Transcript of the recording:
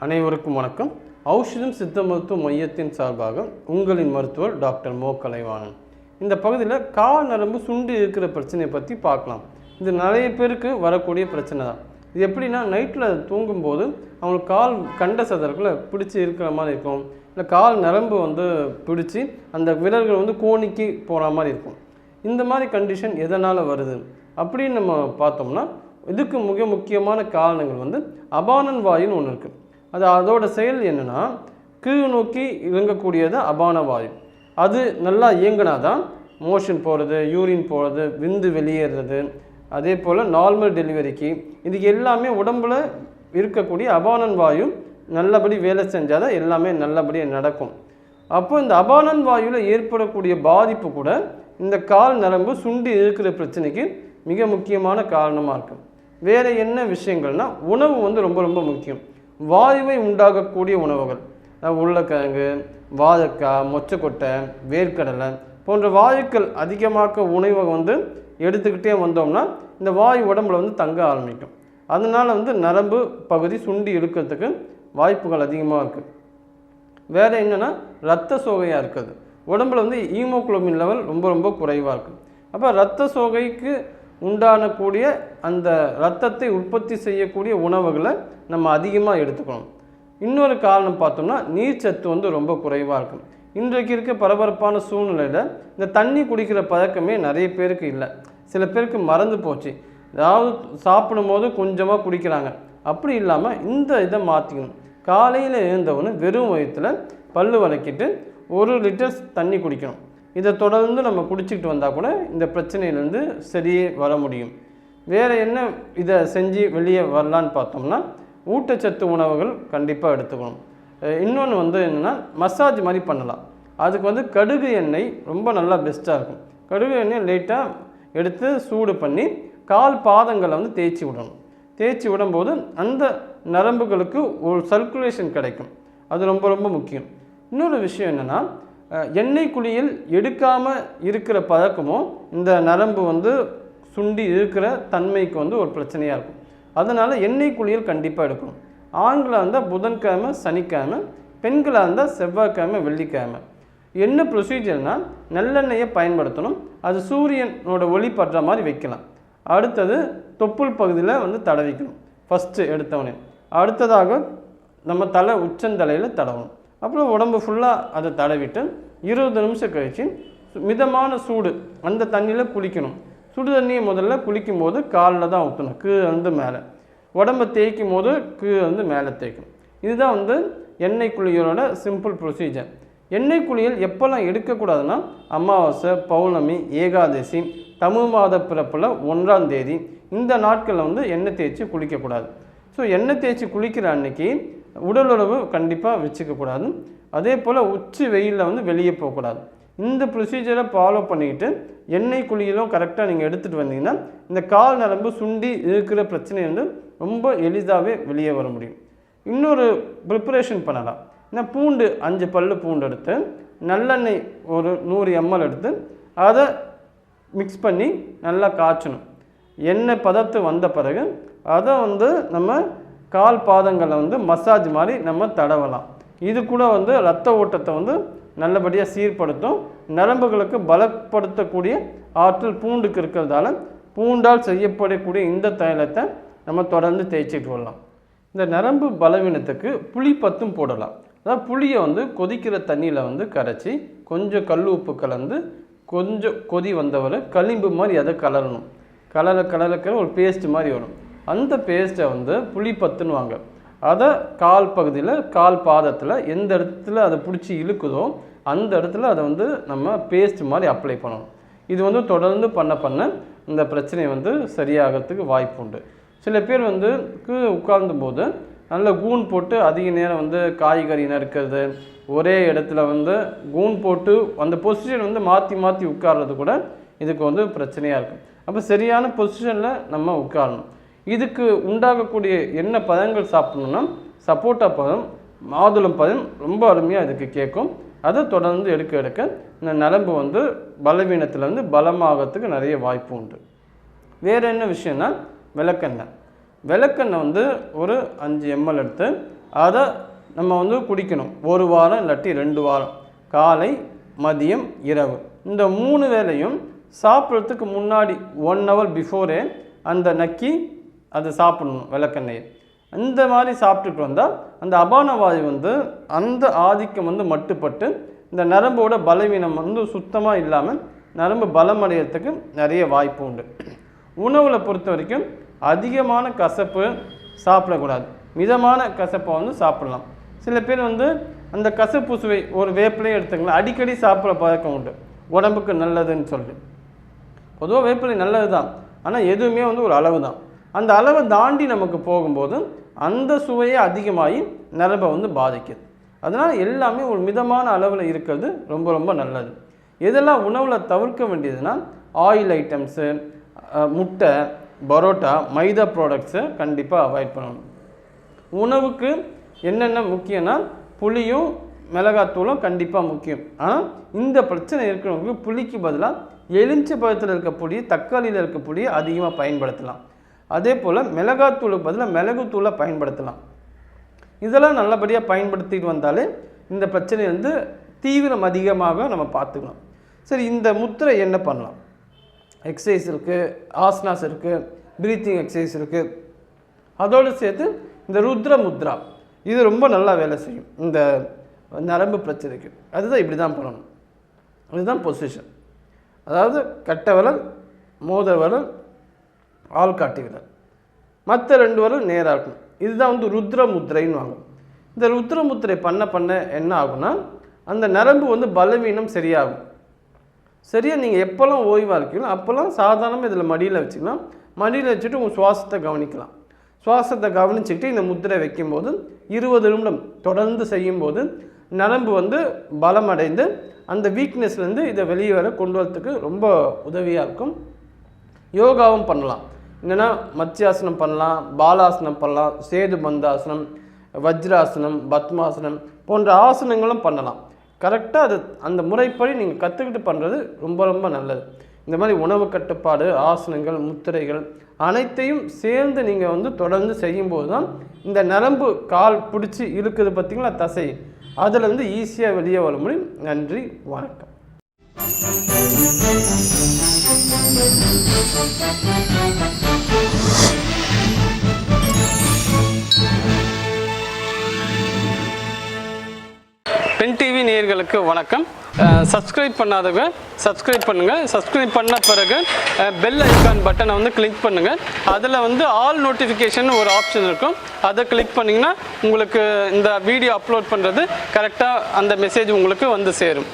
அனைவருக்கும் வணக்கம். ஔஷதம் சித்த மருத்துவ மையத்தின் சார்பாக உங்களின் மருத்துவர் டாக்டர் மோ கலைவாணன். இந்த பகுதியில் கால் நரம்பு சுண்டி இருக்கிற பிரச்சனையை பற்றி பார்க்கலாம். இது நிறைய பேருக்கு வரக்கூடிய பிரச்சனை தான். இது எப்படின்னா, நைட்டில் தூங்கும்போது அவங்களுக்கு கால் கண்ட சதற்குள்ளே பிடிச்சி இருக்கிற மாதிரி இருக்கும், இல்லை கால் நரம்பு பிடிச்சி அந்த விரல்கள் கோணிக்கு போகிற மாதிரி இருக்கும். இந்த மாதிரி கண்டிஷன் எதனால் வருது அப்படின்னு நம்ம பார்த்தோம்னா, இதுக்கு மிக முக்கியமான காரணங்கள் அபானன் வாயுன்னு ஒன்று இருக்குது. அதோட செயல் என்னென்னா, கீழ் நோக்கி இறங்கக்கூடியது அபான வாயு. அது நல்லா இயங்கினா தான் மோஷன் போகிறது, யூரின் போகிறது, விந்து வெளியேறது, அதே போல் நார்மல் டெலிவரிக்கு இதுக்கு எல்லாமே உடம்பில் இருக்கக்கூடிய அபானன் வாயு நல்லபடி வேலை செஞ்சால் தான் எல்லாமே நல்லபடியாக நடக்கும். அப்போ இந்த அபானன் வாயுவில் ஏற்படக்கூடிய பாதிப்பு கூட இந்த கால் நரம்பு சுண்டி இருக்கிற பிரச்சனைக்கு மிக முக்கியமான காரணமாக இருக்கும். வேறு என்ன விஷயங்கள்னால், உணவு ரொம்ப ரொம்ப முக்கியம். வாயுவை உண்டாகக்கூடிய உணவுகள், உருளைக்கிழங்கு, வாழைக்காய், மொச்சக்கொட்டை, வேர்க்கடலை போன்ற வாயுக்கள் அதிகமாக உணவை எடுத்துக்கிட்டே வந்தோம்னா இந்த வாயு உடம்புல தங்க ஆரம்பிக்கும். அதனால் நரம்பு பகுதி சுண்டி இழுக்கிறதுக்கு வாய்ப்புகள் அதிகமாக இருக்குது. வேறு என்னென்னா, இரத்த சோகையாக இருக்குது. உடம்புல ஹீமோகுளோபின் லெவல் ரொம்ப ரொம்ப குறைவாக இருக்குது. அப்போ இரத்த சோகைக்கு உண்டானக்கூடிய அந்த இரத்தத்தை உற்பத்தி செய்யக்கூடிய உணவுகளை நம்ம அதிகமாக எடுத்துக்கணும். இன்னொரு காரணம் பார்த்தோம்னா, நீர்ச்சத்து ரொம்ப குறைவாக இருக்கும். இன்றைக்கு இருக்க பரபரப்பான சூழ்நிலையில் இந்த தண்ணி குடிக்கிற பழக்கமே நிறைய பேருக்கு இல்லை. சில பேருக்கு மறந்து போச்சு. அதாவது சாப்பிடும் போது கொஞ்சமாக குடிக்கிறாங்க. அப்படி இல்லாமல் இந்த இதை மாற்றிக்கணும். காலையில் எழுந்தவொன்னு வெறும் வயிற்றில் பல்லு விளக்கிட்டு 1 லிட்டர் தண்ணி குடிக்கணும். இதை தொடர்ந்து நம்ம குடிச்சிக்கிட்டு வந்தால் கூட இந்த பிரச்சனையிலேருந்து சரியே வர முடியும். வேறு என்ன இதை செஞ்சு வெளியே வரலான்னு பார்த்தோம்னா, ஊட்டச்சத்து உணவுகள் கண்டிப்பாக எடுத்துக்கணும். இன்னொன்று என்னென்னா, மசாஜ் மாதிரி பண்ணலாம். அதுக்கு கடுகு எண்ணெய் ரொம்ப நல்லா பெஸ்ட்டாக இருக்கும். கடுகு எண்ணெய் லைட்டாக எடுத்து சூடு பண்ணி கால் பாதங்களை தேய்ச்சி விடணும். தேய்ச்சி விடும்போது அந்த நரம்புகளுக்கு ஒரு சர்க்குலேஷன் கிடைக்கும். அது ரொம்ப ரொம்ப முக்கியம். இன்னொரு விஷயம் என்னென்னா, எண்ணெய் குளியல் எடுக்காமல் இருக்கிற பழக்கமும் இந்த நரம்பு சுண்டி இருக்கிற தன்மைக்கு ஒரு பிரச்சனையாக இருக்கும். அதனால் எண்ணெய் குளியல் கண்டிப்பாக எடுக்கணும். ஆண்களாக இருந்தால் புதன்கிழமை, சனிக்கிழமை, பெண்களாக இருந்தால் செவ்வாய்க்கிழமை, வெள்ளிக்கிழமை. என்ன ப்ரொசீஜர்னால், நல்லெண்ணெயை பயன்படுத்தணும். அது சூரியனோட ஒளி படுற மாதிரி வைக்கலாம். அடுத்தது தொப்புள் பகுதியில் தடவிக்கணும். ஃபஸ்ட்டு எடுத்தவனே. அடுத்ததாக நம்ம தலை உச்சந்தலையில் தடவணும். அப்புறம் உடம்பு ஃபுல்லாக அதை தடவிட்டு 20 நிமிஷம் கழித்து மிதமான சூடு அந்த தண்ணியில் குளிக்கணும். சுடு தண்ணியை முதல்ல குளிக்கும் போது காலில் தான் ஊற்றணும், கீழே மேலே. உடம்பை தேய்க்கும் போது கீழே மேலே தேய்க்கணும். இதுதான் எண்ணெய் குளியலோட சிம்பிள் ப்ரொசீஜர். எண்ணெய் குளியல் எப்போல்லாம் எடுக்கக்கூடாதுன்னா, அமாவாசை, பௌர்ணமி, ஏகாதசி, தமிழ் மாத பிறப்பில் 1ஆம் தேதி இந்த நாட்களில் எண்ணெய் தேய்ச்சி குளிக்கக்கூடாது. ஸோ எண்ணெய் தேய்ச்சி குளிக்கிற அன்னைக்கு உடல் உறவு கண்டிப்பாக வச்சுக்கக்கூடாது. அதே போல் உச்சி வெயிலில் வெளியே போகக்கூடாது. இந்த ப்ரொசீஜரை ஃபாலோ பண்ணிக்கிட்டு எண்ணெய் குளியலும் கரெக்டாக நீங்கள் எடுத்துகிட்டு வந்தீங்கன்னா இந்த கால் நரம்பு சுண்டி இருக்கிற பிரச்சனை ரொம்ப எளிதாகவே வெளியே வர முடியும். இன்னொரு ப்ரிப்பரேஷன் பண்ணலாம். பூண்டு 5 பல்லு பூண்டு எடுத்து நல்லெண்ணெய் ஒரு 100 ml எடுத்து அதை மிக்ஸ் பண்ணி நல்லா காய்ச்சணும். எண்ணெய் பதத்து வந்த பிறகு அதை நம்ம கால் பாதங்களை மசாஜ் மாதிரி நம்ம தடவலாம். இது கூட இரத்த ஓட்டத்தை நல்லபடியாக சீர்படுத்தும். நரம்புகளுக்கு பலப்படுத்தக்கூடிய ஆற்றல் பூண்டுக்கு இருக்கிறதால பூண்டால் செய்யப்படக்கூடிய இந்த தைலத்தை நம்ம தொடர்ந்து தேய்ச்சிட்டு வரலாம். இந்த நரம்பு பலவீனத்துக்கு புளி பத்தும் போடலாம். அதாவது புளியை கொதிக்கிற தண்ணியில் கரைச்சி கொஞ்சம் கல் உப்பு கலந்து கொஞ்சம் கொதி வந்தவரை களிம்பு மாதிரி அதை கலரணும். கலக்கிற ஒரு பேஸ்ட் மாதிரி வரும். அந்த பேஸ்ட்டை புளி பத்துன்னுவாங்க. அதை கால் பகுதியில், கால் பாதத்தில் எந்த இடத்துல அதை பிடிச்சி இழுக்குதோ அந்த இடத்துல அதை நம்ம பேஸ்ட் மாதிரி அப்ளை பண்ணணும். இது தொடர்ந்து பண்ண இந்த பிரச்சனை சரியாகிறதுக்கு வாய்ப்பு உண்டு. சில பேர் உட்கார்ந்த போது நல்ல கூன் போட்டு அதிக நேரம் காய்கறி நறுக்கிறது, ஒரே இடத்துல கூன் போட்டு அந்த பொசிஷன் மாற்றி மாற்றி உட்கார்றது கூட இதுக்கு பிரச்சனையாக இருக்கும். அப்போ சரியான பொசிஷனில் நம்ம உட்காரணும். இதுக்கு உண்டாகக்கூடிய என்ன பழங்கள் சாப்பிடணும்னா, சப்போட்டா பழம், மாதுளம் பழம் ரொம்ப அருமையாக இதுக்கு கேட்கும். அதை தொடர்ந்து எடுக்க இந்த நரம்பு பலவீனத்தில் பலமாகறதுக்கு நிறைய வாய்ப்பு உண்டு. வேறு என்ன விஷயம்னா, விளக்கெண்ணெய். விளக்கெண்ணெய் ஒரு 5 ml எடுத்து அதை நம்ம வந்து குடிக்கணும். 1 வாரம் இல்லாட்டி 2 வாரம், காலை மதியம் இரவு. இந்த 3 வேளையும் சாப்பிட்றதுக்கு முன்னாடி 1 ஹவர் பிஃபோரே அந்த நக்கி அதை சாப்பிடணும் விளக்கெண்ணெயை. இந்த மாதிரி சாப்பிட்டுட்டு வந்தால் அந்த அபான வாயு வந்து அந்த ஆதிக்கம் வந்து மட்டுப்பட்டு இந்த நரம்போட பலவீனம் வந்து சுத்தமாக இல்லாமல் நரம்பு பலம் அடையிறதுக்கு நிறைய வாய்ப்பு உண்டு. உணவில் பொறுத்த வரைக்கும் அதிகமான கசப்பு சாப்பிடக்கூடாது, மிதமான கசப்பை வந்து சாப்பிடலாம். சில பேர் வந்து அந்த கசப்பு சுவை ஒரு வேப்பிலையும் எடுத்துக்கலாம், அடிக்கடி சாப்பிட்ற பழக்கம் உண்டு, உடம்புக்கு நல்லதுன்னு சொல்லி. பொதுவாக வேப்பிலை நல்லது தான், ஆனால் எதுவுமே வந்து ஒரு அளவு தான். அந்த அளவை தாண்டி நமக்கு போகும்போது அந்த சுவையை அதிகமாகி நரம்பை வந்து பாதிக்குது. அதனால் எல்லாமே ஒரு மிதமான அளவில் இருக்கிறது ரொம்ப ரொம்ப நல்லது. எதெல்லாம் உணவில் தவிர்க்க வேண்டியதுன்னா ஆயில் ஐட்டம்ஸு, முட்டை, பரோட்டா, மைதா ப்ராடக்ட்ஸை கண்டிப்பாக அவாய்ட் பண்ணணும். உணவுக்கு என்னென்ன முக்கியம்னா புளியும் மிளகாத்தூளும் கண்டிப்பாக முக்கியம். ஆனால் இந்த பிரச்சனை இருக்கிறவங்களுக்கு புளிக்கு பதிலாக எலுமிச்சை பழத்தில் இருக்க புளி, தக்காளியில் இருக்க புளியை அதிகமாக பயன்படுத்தலாம். அதே போல் மிளகாத்தூளுக்கு பதிலாக மிளகுத்தூளை பயன்படுத்தலாம். இதெல்லாம் நல்லபடியாக பயன்படுத்திட்டு வந்தாலே இந்த பிரச்சனையை வந்து தீவிரம் அதிகமாக நம்ம பார்த்துக்கலாம். சரி, இந்த முத்திரை என்ன பண்ணலாம்? எக்ஸசைஸ் இருக்குது, ஆசனாஸ் இருக்குது, ப்ரீத்திங் எக்ஸசைஸ் இருக்குது. அதோடு சேர்த்து இந்த ருத்ர முத்ரா இது ரொம்ப நல்லா வேலை செய்யும் இந்த நரம்பு பிரச்சனைக்கு. அதுதான் இப்படி தான் பண்ணணும். இதுதான் பொசிஷன். அதாவது கட்டை விரல், மோதிர விரல், ஆள்காட்டி விரல், மற்ற 2 விரல் நேராக இருக்கணும். இதுதான் வந்து ருத்ர முத்திரைன்னு வாங்கும். இந்த ருத்ர முத்திரை பண்ண பண்ண என்ன ஆகும்னா அந்த நரம்பு வந்து பலவீனம் சரியாகும். சரியாக நீங்கள் எப்போல்லாம் ஓய்வாக இருக்கீங்களோ அப்போல்லாம் சாதாரணமாக இதில் மடியில் வச்சுக்கலாம். மடியில் வச்சுட்டு உங்கள் சுவாசத்தை கவனிக்கலாம். சுவாசத்தை கவனிச்சுக்கிட்டு இந்த முத்திரை வைக்கும்போது 20 நிமிடம் தொடர்ந்து செய்யும்போது நரம்பு வந்து பலமடைந்து அந்த வீக்னஸ்லேருந்து இதை வெளியே வர கொண்டு வரத்துக்கு ரொம்ப உதவியாக இருக்கும். யோகாவும் பண்ணலாம். என்னென்னா மத்யாசனம் பண்ணலாம், பாலாசனம் பண்ணலாம், சேது பந்தாசனம், வஜ்ராசனம், பத்மாசனம் போன்ற ஆசனங்களும் பண்ணலாம். கரெக்டாக அது அந்த முறைப்படி நீங்கள் கற்றுக்கிட்டு பண்ணுறது ரொம்ப ரொம்ப நல்லது. இந்த மாதிரி உணவு கட்டுப்பாடு, ஆசனங்கள், முத்திரைகள் அனைத்தையும் சேர்ந்து நீங்கள் வந்து தொடர்ந்து செய்யும்போது தான் இந்த நரம்பு கால் பிடிச்சி இழுக்குது பார்த்திங்களா தசை, அதிலேருந்து ஈஸியாக வெளியே வர முடியும். நன்றி, வணக்கம். பென் டிவி நேயர்களுக்கு வணக்கம். சப்ஸ்கிரைப் பண்ணாதவங்க சப்ஸ்கிரைப் பண்ணுங்கள். சப்ஸ்கிரைப் பண்ண பிறகு பெல் ஐக்கான் பட்டனை வந்து கிளிக் பண்ணுங்கள். அதில் வந்து ஆல் நோட்டிஃபிகேஷன் ஒரு ஆப்ஷன் இருக்கும், அதை கிளிக் பண்ணிங்கன்னா உங்களுக்கு இந்த வீடியோ அப்லோட் பண்ணுறது கரெக்டாக அந்த மெசேஜ் உங்களுக்கு வந்து சேரும்.